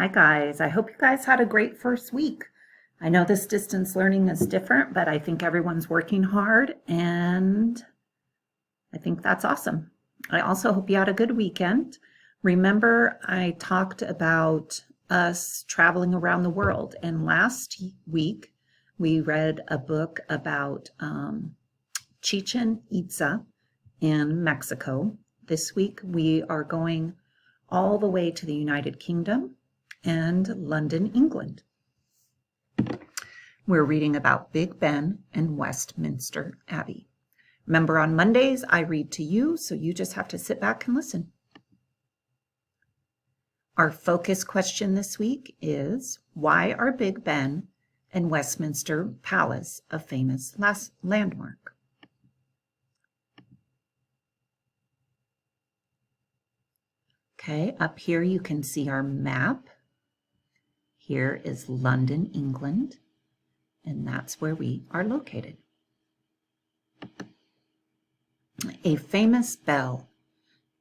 Hi, guys. I hope you guys had a great first week. I know this distance learning is different, but I think everyone's working hard, and I think that's awesome. I also hope you had a good weekend. Remember, I talked about us traveling around the world, and last week we read a book about Chichen Itza in Mexico. This week we are going all the way to the United Kingdom and London, England. We're reading about Big Ben and Westminster Abbey. Remember, on Mondays I read to you, so you just have to sit back and listen. Our focus question this week is, why are Big Ben and Westminster Palace a famous landmark? Okay, up here you can see our map. Here is London, England, and that's where we are located. A famous bell.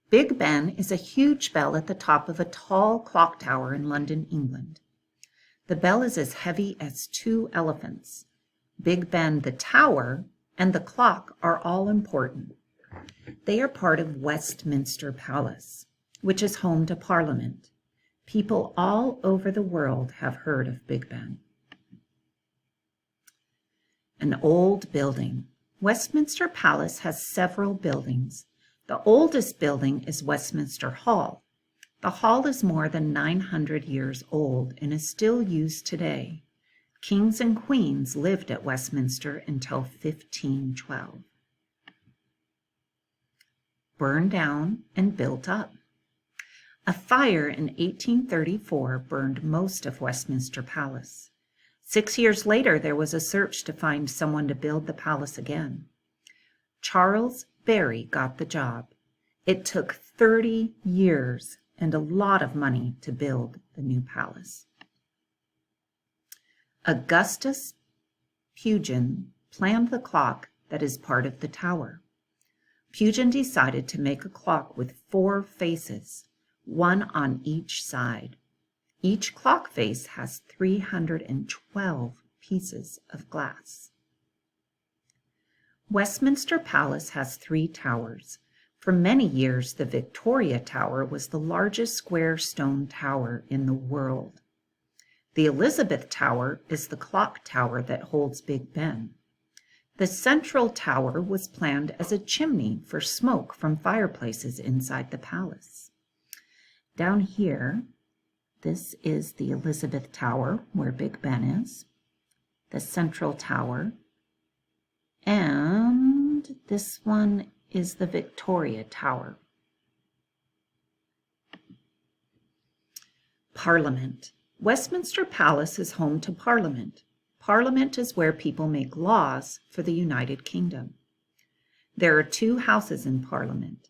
Big Ben is a huge bell at the top of a tall clock tower in London, England. The bell is as heavy as 2 elephants. Big Ben, the tower, and the clock are all important. They are part of Westminster Palace, which is home to Parliament. People all over the world have heard of Big Ben. An old building. Westminster Palace has several buildings. The oldest building is Westminster Hall. The hall is more than 900 years old and is still used today. Kings and queens lived at Westminster until 1512. Burned down and built up. A fire in 1834 burned most of Westminster Palace. 6 years later, there was a search to find someone to build the palace again. Charles Barry got the job. It took 30 years and a lot of money to build the new palace. Augustus Pugin planned the clock that is part of the tower. Pugin decided to make a clock with 4 faces, one on each side. Each clock face has 312 pieces of glass. Westminster Palace has 3 towers. For many years, the Victoria Tower was the largest square stone tower in the world. The Elizabeth Tower is the clock tower that holds Big Ben. The central tower was planned as a chimney for smoke from fireplaces inside the palace. Down here, this is the Elizabeth Tower, where Big Ben is, the central tower, and this one is the Victoria Tower. Parliament. Westminster Palace is home to Parliament. Parliament is where people make laws for the United Kingdom. There are 2 houses in Parliament.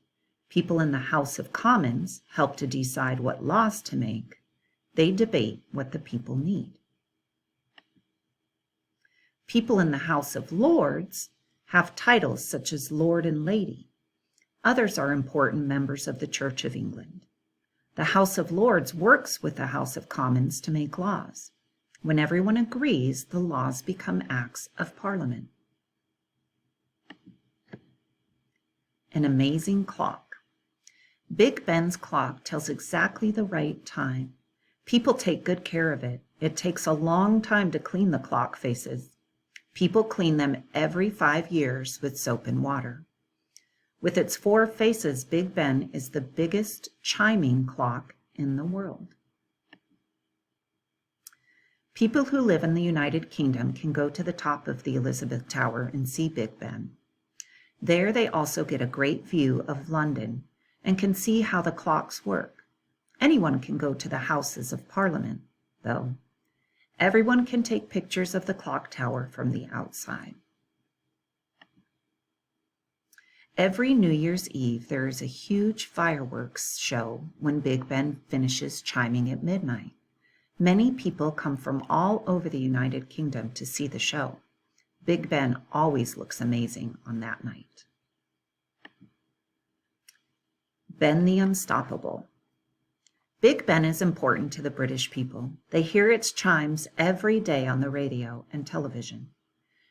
People in the House of Commons help to decide what laws to make. They debate what the people need. People in the House of Lords have titles such as Lord and Lady. Others are important members of the Church of England. The House of Lords works with the House of Commons to make laws. When everyone agrees, the laws become acts of Parliament. An amazing clock. Big Ben's clock tells exactly the right time. People take good care of it. It takes a long time to clean the clock faces. People clean them every 5 years with soap and water. With its 4 faces, Big Ben is the biggest chiming clock in the world. People who live in the United Kingdom can go to the top of the Elizabeth Tower and see Big Ben. There they also get a great view of London and can see how the clocks work. Anyone can go to the Houses of Parliament, though. Everyone can take pictures of the clock tower from the outside. Every New Year's Eve, there is a huge fireworks show when Big Ben finishes chiming at midnight. Many people come from all over the United Kingdom to see the show. Big Ben always looks amazing on that night. Ben the Unstoppable. Big Ben is important to the British people. They hear its chimes every day on the radio and television.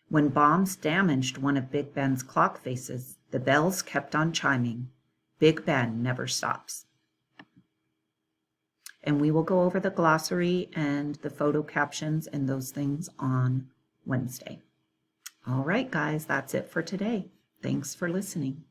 When bombs damaged one of Big Ben's clock faces, the bells kept on chiming. Big Ben never stops. And we will go over the glossary and the photo captions and those things on Wednesday. All right, guys, that's it for today. Thanks for listening.